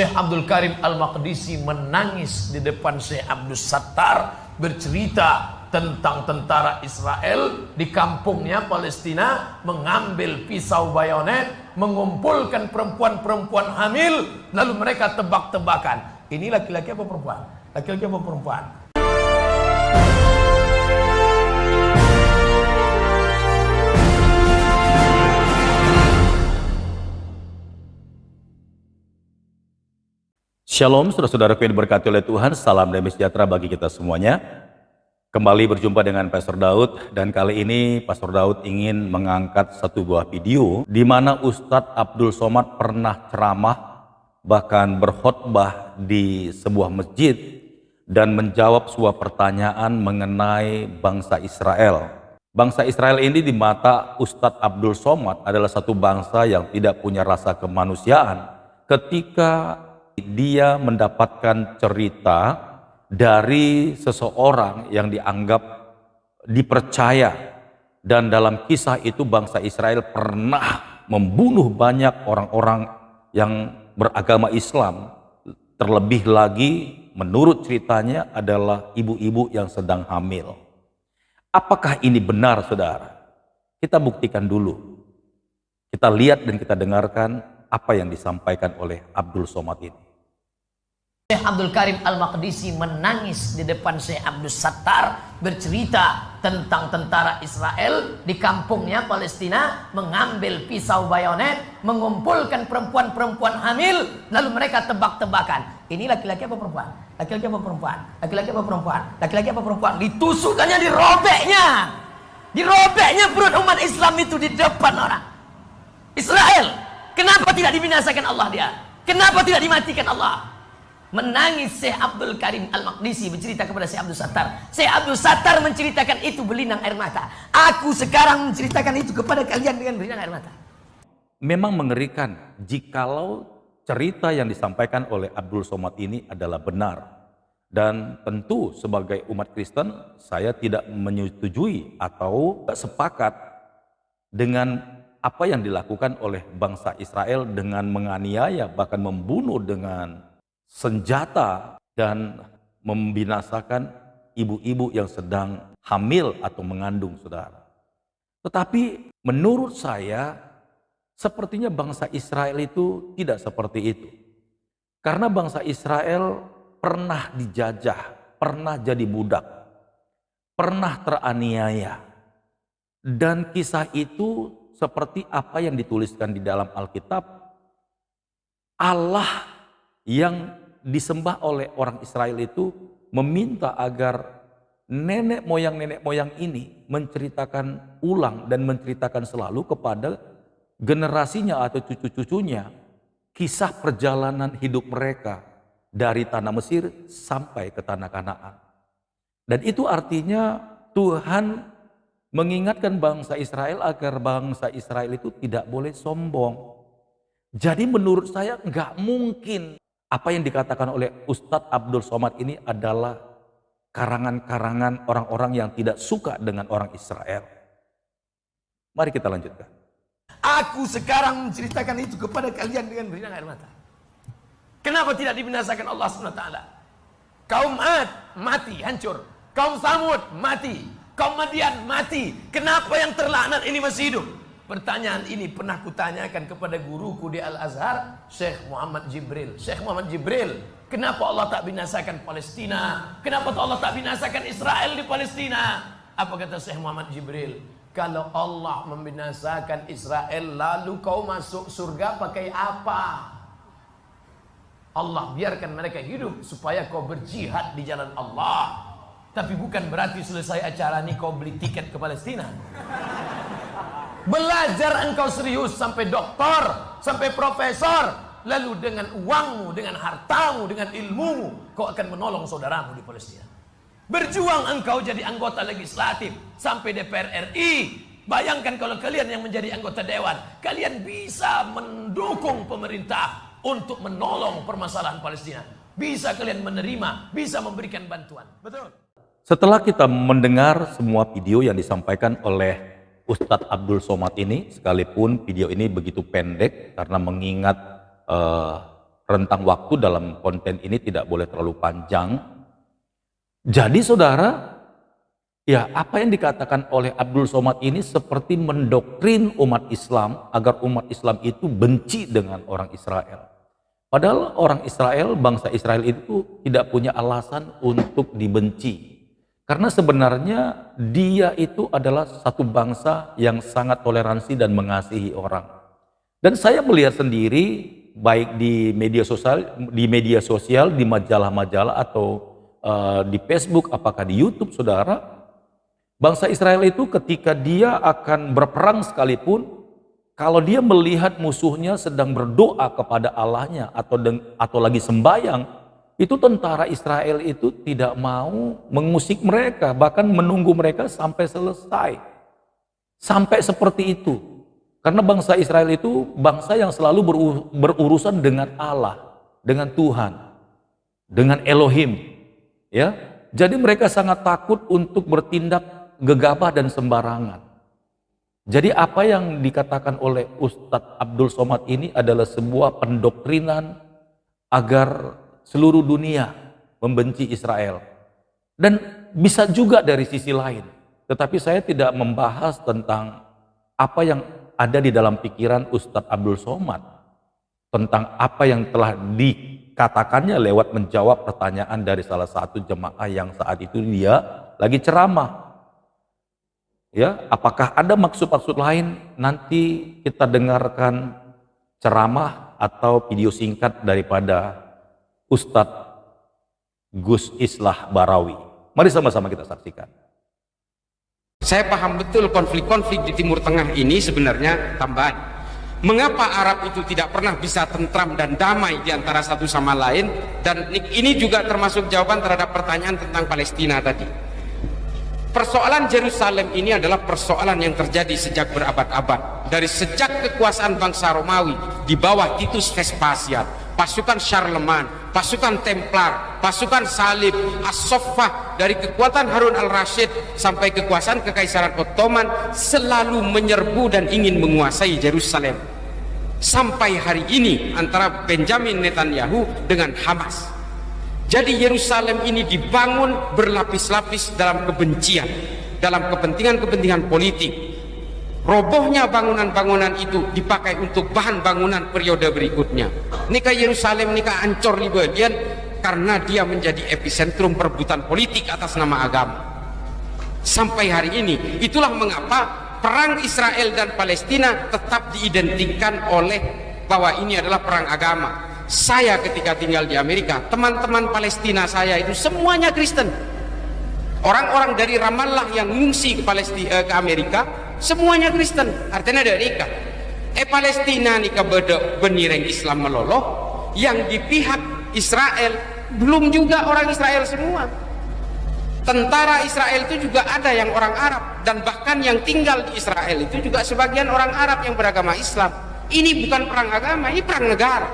Syekh Abdul Karim Al-Maqdisi menangis di depan Syekh Abdul Sattar, bercerita tentang tentara Israel di kampungnya Palestina mengambil pisau bayonet, mengumpulkan perempuan-perempuan hamil, lalu mereka tebak-tebakan, ini laki-laki apa perempuan? Laki-laki apa perempuan? Shalom, saudara-saudaraku yang diberkati oleh Tuhan, salam damai sejahtera bagi kita semuanya. Kembali berjumpa dengan Pastor Daud, dan kali ini Pastor Daud ingin mengangkat satu buah video di mana Ustadz Abdul Somad pernah ceramah, bahkan berkhotbah di sebuah masjid dan menjawab sebuah pertanyaan mengenai bangsa Israel. Bangsa Israel ini di mata Ustadz Abdul Somad adalah satu bangsa yang tidak punya rasa kemanusiaan ketika dia mendapatkan cerita dari seseorang yang dianggap dipercaya, dan dalam kisah itu bangsa Israel pernah membunuh banyak orang-orang yang beragama Islam, terlebih lagi menurut ceritanya adalah ibu-ibu yang sedang hamil. Apakah ini benar, saudara? Kita buktikan dulu. Kita lihat dan kita dengarkan apa yang disampaikan oleh Abdul Somad ini. Syekh Abdul Karim Al-Maqdisi menangis di depan Syekh Abdul Sattar, bercerita tentang tentara Israel di kampungnya Palestina mengambil pisau bayonet, mengumpulkan perempuan-perempuan hamil, lalu mereka tebak-tebakan, ini laki-laki apa perempuan? Laki-laki apa perempuan? Laki-laki apa perempuan? Laki-laki apa perempuan? Ditusukkannya, dirobeknya perut umat Islam itu di depan orang Israel. Kenapa tidak dibinasakan Allah dia? Kenapa tidak dimatikan Allah? Menangis Syekh Abdul Karim Al-Maqdisi bercerita kepada Syekh Abdul Sattar. Syekh Abdul Sattar menceritakan itu berlinang air mata. Aku sekarang menceritakan itu kepada kalian dengan berlinang air mata. Memang mengerikan jikalau cerita yang disampaikan oleh Abdul Somad ini adalah benar. Dan tentu sebagai umat Kristen saya tidak menyetujui atau sepakat dengan apa yang dilakukan oleh bangsa Israel dengan menganiaya, bahkan membunuh dengan senjata dan membinasakan ibu-ibu yang sedang hamil atau mengandung, saudara. Tetapi menurut saya sepertinya bangsa Israel itu tidak seperti itu. Karena bangsa Israel pernah dijajah, pernah jadi budak, pernah teraniaya. Dan kisah itu seperti apa yang dituliskan di dalam Alkitab, Allah yang disembah oleh orang Israel itu meminta agar nenek moyang ini menceritakan ulang dan menceritakan selalu kepada generasinya atau cucu-cucunya kisah perjalanan hidup mereka dari tanah Mesir sampai ke tanah Kanaan. Dan itu artinya Tuhan mengingatkan bangsa Israel agar bangsa Israel itu tidak boleh sombong. Jadi menurut saya nggak mungkin apa yang dikatakan oleh Ustadz Abdul Somad ini adalah karangan-karangan orang-orang yang tidak suka dengan orang Israel. Mari kita lanjutkan. Aku sekarang menceritakan itu kepada kalian dengan berlinang air mata. Kenapa tidak dibinasakan Allah SWT? Kaum Ad mati, hancur. Kaum Samud mati. Kaum Madian mati. Kenapa yang terlaknat ini masih hidup? Pertanyaan ini pernah kutanyakan kepada guruku di Al-Azhar, Syekh Muhammad Jibril. Syekh Muhammad Jibril, kenapa Allah tak binasakan Palestina? Kenapa Allah tak binasakan Israel di Palestina? Apa kata Syekh Muhammad Jibril? Kalau Allah membinasakan Israel, lalu kau masuk surga pakai apa? Allah biarkan mereka hidup supaya kau berjihad di jalan Allah. Tapi bukan berarti selesai acara ini kau beli tiket ke Palestina. Belajar engkau serius sampai doktor, sampai profesor, lalu dengan uangmu, dengan hartamu, dengan ilmumu, kau akan menolong saudaramu di Palestina. Berjuang engkau jadi anggota legislatif sampai DPR RI. Bayangkan kalau kalian yang menjadi anggota dewan, kalian bisa mendukung pemerintah untuk menolong permasalahan Palestina. Bisa kalian menerima, bisa memberikan bantuan. Betul? Setelah kita mendengar semua video yang disampaikan oleh Ustadz Abdul Somad ini, sekalipun video ini begitu pendek karena mengingat rentang waktu dalam konten ini tidak boleh terlalu panjang. Jadi saudara, ya apa yang dikatakan oleh Abdul Somad ini seperti mendoktrin umat Islam agar umat Islam itu benci dengan orang Israel. Padahal orang Israel, bangsa Israel itu tidak punya alasan untuk dibenci. Karena sebenarnya dia itu adalah satu bangsa yang sangat toleransi dan mengasihi orang. Dan saya melihat sendiri, baik di media sosial, di majalah-majalah atau di Facebook, apakah di YouTube, saudara, bangsa Israel itu ketika dia akan berperang sekalipun, kalau dia melihat musuhnya sedang berdoa kepada Allahnya atau lagi sembahyang, itu tentara Israel itu tidak mau mengusik mereka, bahkan menunggu mereka sampai selesai. Sampai seperti itu. Karena bangsa Israel itu bangsa yang selalu berurusan dengan Allah, dengan Tuhan, dengan Elohim. Ya, jadi mereka sangat takut untuk bertindak gegabah dan sembarangan. Jadi apa yang dikatakan oleh Ustadz Abdul Somad ini adalah sebuah pendoktrinan agar seluruh dunia membenci Israel. Dan bisa juga dari sisi lain. Tetapi saya tidak membahas tentang apa yang ada di dalam pikiran Ustadz Abdul Somad. Tentang apa yang telah dikatakannya lewat menjawab pertanyaan dari salah satu jemaah yang saat itu dia lagi ceramah. Ya, apakah ada maksud-maksud lain? Nanti kita dengarkan ceramah atau video singkat daripada Ustadz Gus Islah Barawi. Mari sama-sama kita saksikan. Saya paham betul konflik-konflik di Timur Tengah ini sebenarnya tambahan. Mengapa Arab itu tidak pernah bisa tentram dan damai di antara satu sama lain? Dan ini juga termasuk jawaban terhadap pertanyaan tentang Palestina tadi. Persoalan Yerusalem ini adalah persoalan yang terjadi sejak berabad-abad. Dari sejak kekuasaan bangsa Romawi di bawah Titus Vespasian, pasukan Charlemagne, pasukan Templar, pasukan Salib, As-Soffah, dari kekuatan Harun al-Rashid sampai kekuasaan Kekaisaran Ottoman selalu menyerbu dan ingin menguasai Yerusalem. Sampai hari ini antara Benjamin Netanyahu dengan Hamas. Jadi Yerusalem ini dibangun berlapis-lapis dalam kebencian, dalam kepentingan-kepentingan politik. Robohnya bangunan-bangunan itu dipakai untuk bahan bangunan periode berikutnya. Nikah Yerusalem nikah ancor di bagian karena dia menjadi epicentrum perebutan politik atas nama agama. Sampai hari ini, itulah mengapa perang Israel dan Palestina tetap diidentikan oleh bahwa ini adalah perang agama. Saya ketika tinggal di Amerika, teman-teman Palestina saya itu semuanya Kristen. Orang-orang dari Ramallah yang mengungsi ke Amerika semuanya Kristen. Artinya ada nikah. Palestina nikah benireng Islam meloloh, yang di pihak Israel belum juga orang Israel semua. Tentara Israel itu juga ada yang orang Arab, dan bahkan yang tinggal di Israel itu juga sebagian orang Arab yang beragama Islam. Ini bukan perang agama, ini perang negara.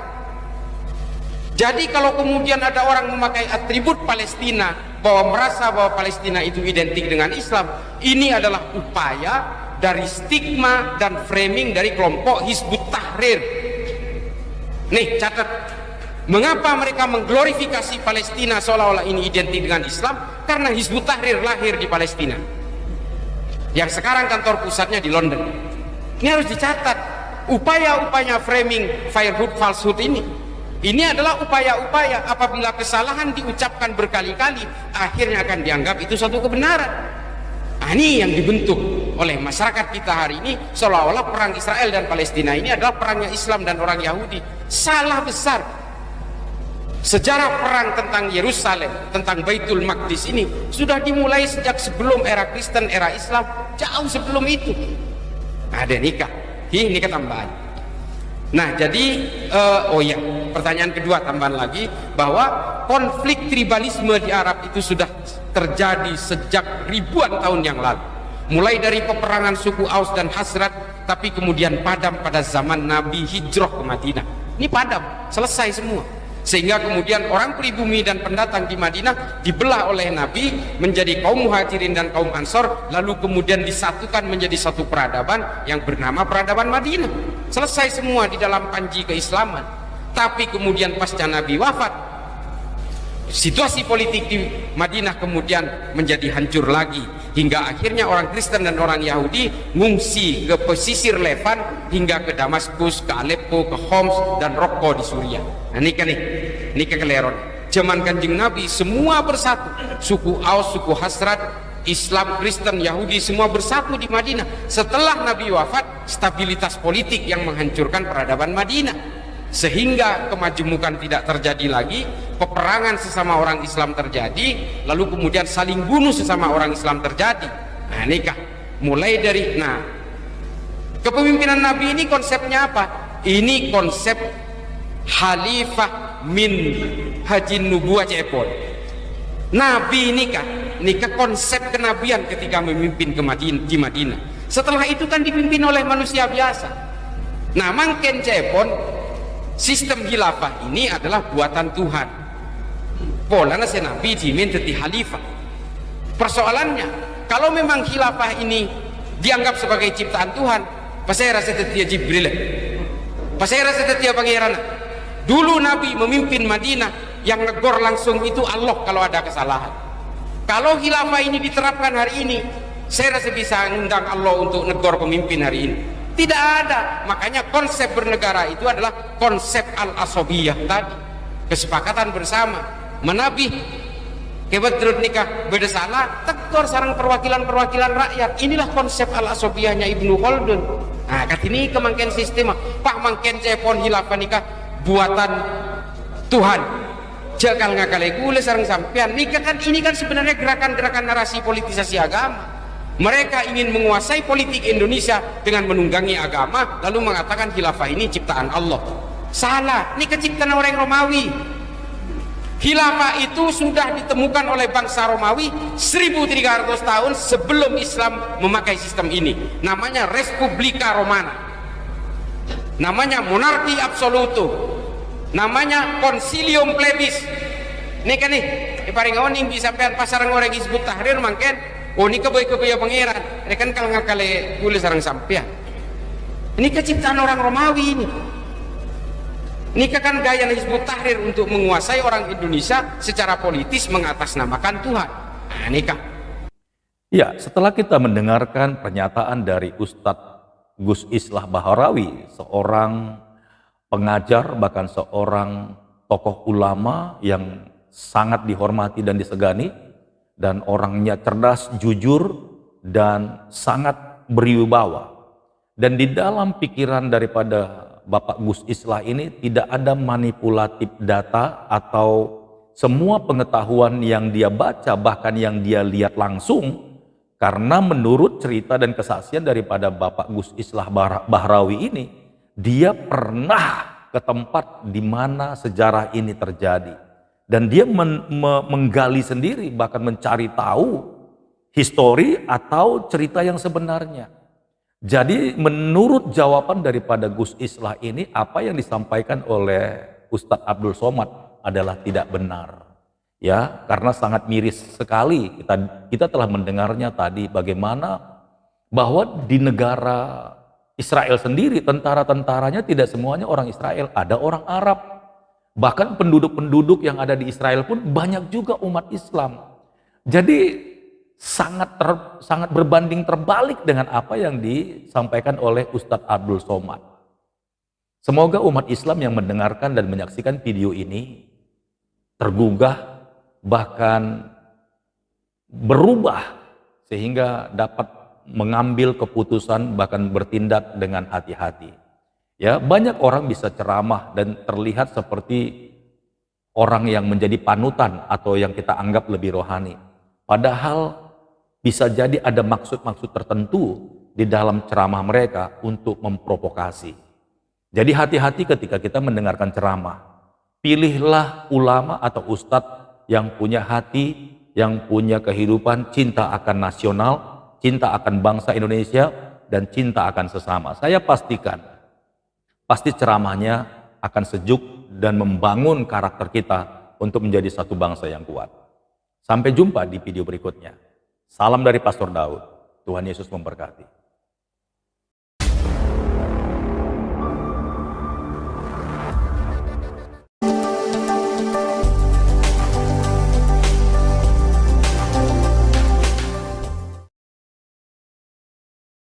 Jadi kalau kemudian ada orang memakai atribut Palestina, bahwa merasa bahwa Palestina itu identik dengan Islam, ini adalah upaya dari stigma dan framing dari kelompok Hizbut Tahrir. Nih catat, mengapa mereka mengglorifikasi Palestina seolah-olah ini identik dengan Islam? Karena Hizbut Tahrir lahir di Palestina, yang sekarang kantor pusatnya di London. Ini harus dicatat, upaya-upaya framing falsehood ini adalah upaya-upaya apabila kesalahan diucapkan berkali-kali, akhirnya akan dianggap itu suatu kebenaran. Ini yang dibentuk oleh masyarakat kita hari ini, seolah-olah perang Israel dan Palestina ini adalah perangnya Islam dan orang Yahudi. Salah besar. Sejarah perang tentang Yerusalem, tentang Baitul Maqdis ini sudah dimulai sejak sebelum era Kristen, era Islam, jauh sebelum itu. Ada nikah, ini nikah tambahan. Nah jadi pertanyaan kedua tambahan lagi, bahwa konflik tribalisme di Arab itu sudah terjadi sejak ribuan tahun yang lalu, mulai dari peperangan suku Aus dan Hazrat, tapi kemudian padam pada zaman Nabi hijrah ke Madinah. Ini padam, selesai semua, sehingga kemudian orang pribumi dan pendatang di Madinah dibelah oleh Nabi menjadi kaum Muhajirin dan kaum Ansor, lalu kemudian disatukan menjadi satu peradaban yang bernama peradaban Madinah. Selesai semua di dalam panji keislaman. Tapi kemudian pasca Nabi wafat, situasi politik di Madinah kemudian menjadi hancur lagi, hingga akhirnya orang Kristen dan orang Yahudi ngungsi ke pesisir Levan hingga ke Damaskus, ke Aleppo, ke Homs dan Raqqa di Suriah. Nah, ini kekeleron. Zaman Kanjeng Nabi semua bersatu, suku Aus, suku Hasrat, Islam, Kristen, Yahudi semua bersatu di Madinah. Setelah Nabi wafat, stabilitas politik yang menghancurkan peradaban Madinah, sehingga kemajemukan tidak terjadi lagi, peperangan sesama orang Islam terjadi, lalu kemudian saling bunuh sesama orang Islam terjadi. Nah, nikah mulai dari kepemimpinan Nabi ini konsepnya apa? Ini konsep Khalifah min hajin nubuwah cepon. Nabi nikah konsep kenabian ketika memimpin di Madinah. Setelah itu kan dipimpin oleh manusia biasa. Nah, mangken cepon, sistem khilafah ini adalah buatan Tuhan. Polana Nabi dimin jadi khalifah. Persoalannya, kalau memang khilafah ini dianggap sebagai ciptaan Tuhan, pasai rasa tetia Jibril, pasai rasa tetia pangeran. Dulu Nabi memimpin Madinah, yang negor langsung itu Allah kalau ada kesalahan. Kalau khilafah ini diterapkan hari ini, saya rasa bisa undang Allah untuk negor pemimpin hari ini. Tidak ada. Makanya konsep bernegara itu adalah konsep al-asobiyah tadi, kesepakatan bersama. Menabih kebetulan nikah beda salah, tekor sarang perwakilan rakyat. Inilah konsep al-asobiyahnya Ibnu Khaldun. Nah, kat ini kemangken sistem pak mangken cepon khilafah nikah buatan Tuhan. Jakal ngakale kule sarang sampean nikah kan, ini kan sebenarnya gerakan-gerakan narasi politisasi agama. Mereka ingin menguasai politik Indonesia dengan menunggangi agama, lalu mengatakan khilafah ini ciptaan Allah. Salah, ini keciptaan orang Romawi. Khilafah itu sudah ditemukan oleh bangsa Romawi 1300 tahun sebelum Islam memakai sistem ini. Namanya Respublika Romana, namanya monarki absoluto, namanya Concilium Plebis. Ini kan paling awal bisa sampai pasaran orang Hizbut Tahrir mangken. Oh, ini keboy-keboy pangeran. Ini kan kalau ngakale kulis sarang sampean. Ini keciptaan orang Romawi ini. Ini kan gaya Hizbut Tahrir untuk menguasai orang Indonesia secara politis mengatasnamakan Tuhan. Nah, nikah. Ya, setelah kita mendengarkan pernyataan dari Ustadz Gus Islah Baharawi, seorang pengajar, bahkan seorang tokoh ulama yang sangat dihormati dan disegani, dan orangnya cerdas, jujur, dan sangat berwibawa. Dan di dalam pikiran daripada Bapak Gus Islah ini tidak ada manipulatif data atau semua pengetahuan yang dia baca, bahkan yang dia lihat langsung, karena menurut cerita dan kesaksian daripada Bapak Gus Islah Bahrawi ini, dia pernah ke tempat di mana sejarah ini terjadi. Dan dia menggali sendiri, bahkan mencari tahu histori atau cerita yang sebenarnya. Jadi menurut jawaban daripada Gus Islah ini, apa yang disampaikan oleh Ustadz Abdul Somad adalah tidak benar. Ya, karena sangat miris sekali. Kita telah mendengarnya tadi bagaimana bahwa di negara Israel sendiri, tentara-tentaranya tidak semuanya orang Israel, ada orang Arab. Bahkan penduduk-penduduk yang ada di Israel pun banyak juga umat Islam. Jadi sangat berbanding terbalik dengan apa yang disampaikan oleh Ustadz Abdul Somad. Semoga umat Islam yang mendengarkan dan menyaksikan video ini tergugah, bahkan berubah, sehingga dapat mengambil keputusan, bahkan bertindak dengan hati-hati. Ya, banyak orang bisa ceramah dan terlihat seperti orang yang menjadi panutan atau yang kita anggap lebih rohani. Padahal bisa jadi ada maksud-maksud tertentu di dalam ceramah mereka untuk memprovokasi. Jadi hati-hati ketika kita mendengarkan ceramah. Pilihlah ulama atau ustadz yang punya hati, yang punya kehidupan, cinta akan nasional, cinta akan bangsa Indonesia, dan cinta akan sesama. Saya pastikan pasti ceramahnya akan sejuk dan membangun karakter kita untuk menjadi satu bangsa yang kuat. Sampai jumpa di video berikutnya. Salam dari Pastor Daud. Tuhan Yesus memberkati.